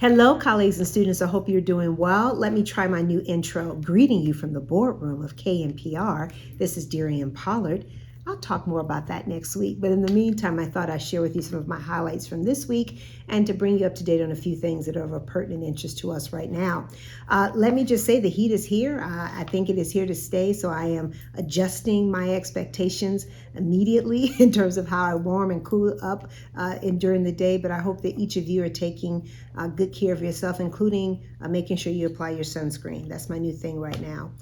Hello, colleagues and students. I hope you're doing well. Let me try my new intro, greeting you from the boardroom of KNPR. This is DeRionne Pollard. I'll talk more about that next week, but in the meantime, I thought I'd share with you some of my highlights from this week and to bring you up to date on a few things that are of a pertinent interest to us right now. Let me just say the heat is here. I think it is here to stay, so I am adjusting my expectations immediately in terms of how I warm and cool up during the day, but I hope that each of you are taking good care of yourself, including making sure you apply your sunscreen. That's my new thing right now.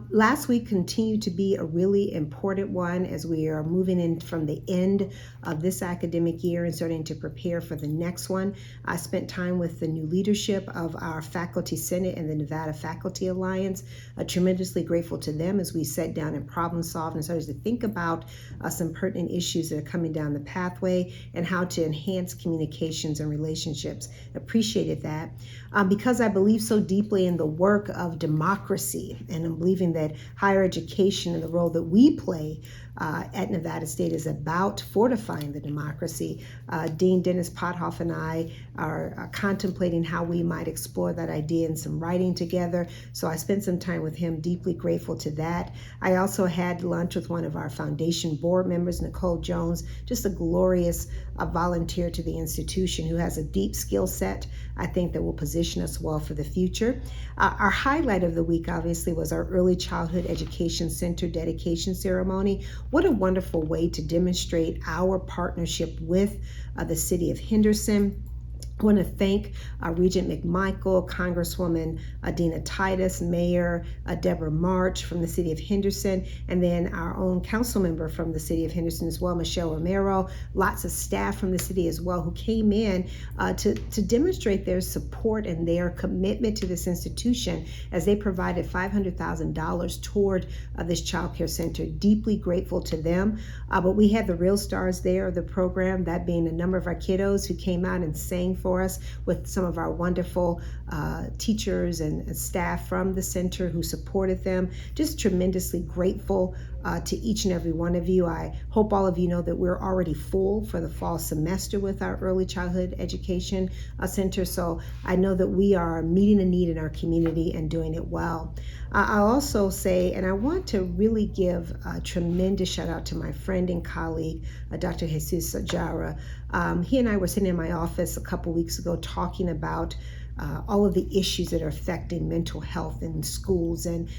Last week continued to be a really important one as we are moving in from the end of this academic year and starting to prepare for the next one. I spent time with the new leadership of our Faculty Senate and the Nevada Faculty Alliance. Tremendously grateful to them as we sat down and problem solved and started to think about some pertinent issues that are coming down the pathway and how to enhance communications and relationships. Appreciated that. Because I believe so deeply in the work of democracy, and I'm believing that higher education and the role that we play at Nevada State is about fortifying the democracy. Dean Dennis Pothoff and I are contemplating how we might explore that idea in some writing together. So I spent some time with him, deeply grateful to that. I also had lunch with one of our foundation board members, Nicole Jones, just a glorious volunteer to the institution who has a deep skill set, I think, that will position us well for the future. Our highlight of the week, obviously, was our Early Childhood Education Center dedication ceremony. What a wonderful way to demonstrate our partnership with the city of Henderson. I want to thank Regent McMichael, Congresswoman Dina Titus, Mayor Deborah March from the city of Henderson, and then our own council member from the city of Henderson as well, Michelle Romero, lots of staff from the city as well who came in to demonstrate their support and their commitment to this institution as they provided $500,000 toward this child care center. Deeply grateful to them. But we had the real stars there of the program, that being a number of our kiddos who came out and sang for us with some of our wonderful teachers and staff from the center who supported them. Just tremendously grateful to each and every one of you. I hope all of you know that we're already full for the fall semester with our Early Childhood Education Center. So I know that we are meeting a need in our community and doing it well. I'll also say, and I want to really give a tremendous shout out to my friend and colleague, Dr. Jesus Jara. He and I were sitting in my office a couple weeks ago talking about all of the issues that are affecting mental health in schools, and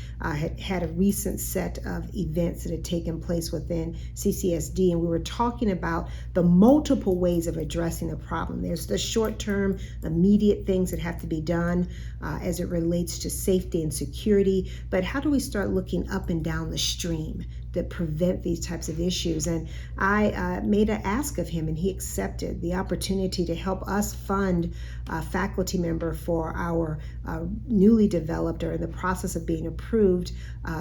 had a recent set of events that had taken place within CCSD, and we were talking about the multiple ways of addressing the problem. There's the short-term, immediate things that have to be done as it relates to safety and security, but how do we start looking up and down the stream that prevent these types of issues? And I made an ask of him, and he accepted the opportunity to help us fund a faculty member for our newly developed, or in the process of being approved,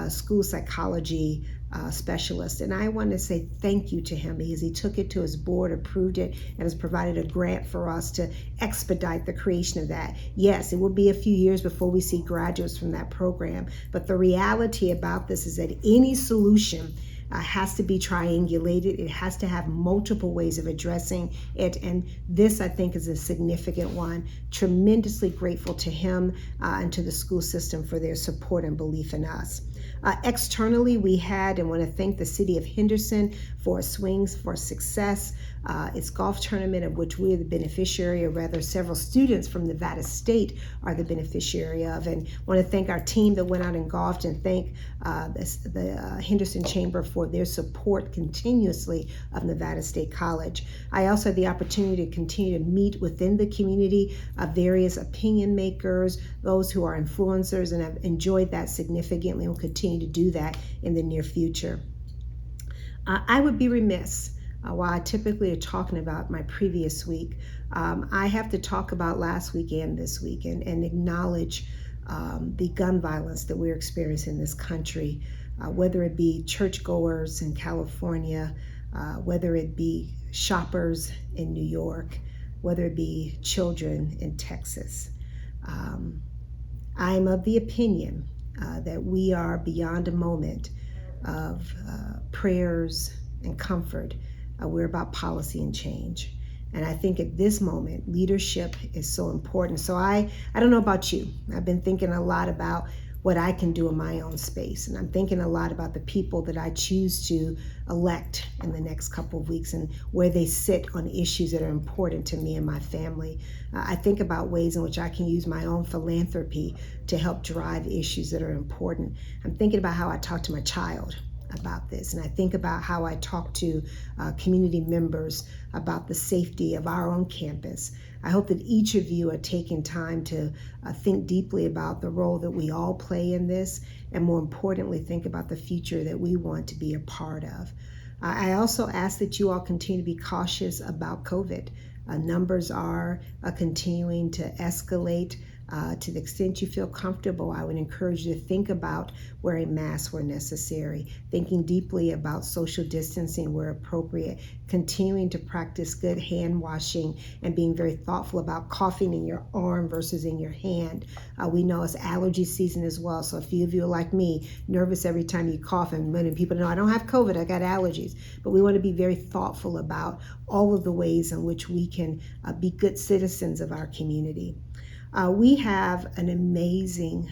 school psychology specialist. And I want to say thank you to him because he took it to his board, approved it, and has provided a grant for us to expedite the creation of that. Yes, it will be a few years before we see graduates from that program, but the reality about this is that any solution has to be triangulated. It has to have multiple ways of addressing it, and this, I think, is a significant one. Tremendously grateful to him and to the school system for their support and belief in us. Externally, we had, and want to thank the city of Henderson for Swings for Success, its golf tournament, of which we are the beneficiary, or rather several students from Nevada State are the beneficiary of. And want to thank our team that went out and golfed, and thank the Henderson Chamber for their support continuously of Nevada State College. I also had the opportunity to continue to meet within the community various opinion makers, those who are influencers, and I've enjoyed that significantly and will continue to do that in the near future. I would be remiss while I typically are talking about my previous week. I have to talk about last week and this week, and acknowledge the gun violence that we're experiencing in this country, whether it be churchgoers in California, whether it be shoppers in New York, whether it be children in Texas. I'm of the opinion that we are beyond a moment of prayers and comfort. We're about policy and change. And I think at this moment, leadership is so important. So I don't know about you. I've been thinking a lot about what I can do in my own space. And I'm thinking a lot about the people that I choose to elect in the next couple of weeks and where they sit on issues that are important to me and my family. I think about ways in which I can use my own philanthropy to help drive issues that are important. I'm thinking about how I talk to my child about this, and I think about how I talk to community members about the safety of our own campus. I hope that each of you are taking time to think deeply about the role that we all play in this, and more importantly, think about the future that we want to be a part of. I also ask that you all continue to be cautious about COVID. Numbers are continuing to escalate. To the extent you feel comfortable, I would encourage you to think about wearing masks where necessary, thinking deeply about social distancing where appropriate, continuing to practice good hand washing, and being very thoughtful about coughing in your arm versus in your hand. We know it's allergy season as well, so a few of you are like me, nervous every time you cough, and many people know I don't have COVID, I got allergies. But we want to be very thoughtful about all of the ways in which we can be good citizens of our community. We have an amazing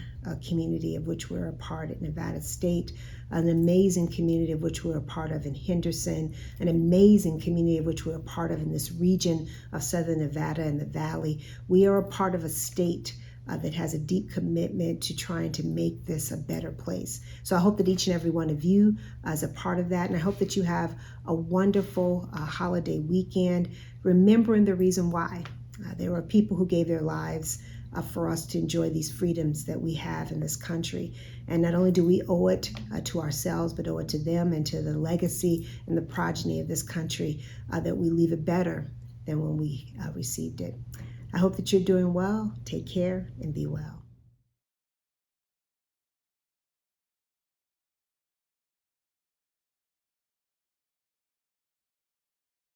community of which we're a part at Nevada State, an amazing community of which we're a part of in Henderson, an amazing community of which we're a part of in this region of Southern Nevada and the Valley. We are a part of a state that has a deep commitment to trying to make this a better place. So I hope that each and every one of you is a part of that, and I hope that you have a wonderful holiday weekend, remembering the reason why. There were people who gave their lives for us to enjoy these freedoms that we have in this country. And not only do we owe it to ourselves, but owe it to them and to the legacy and the progeny of this country that we leave it better than when we received it. I hope that you're doing well. Take care and be well.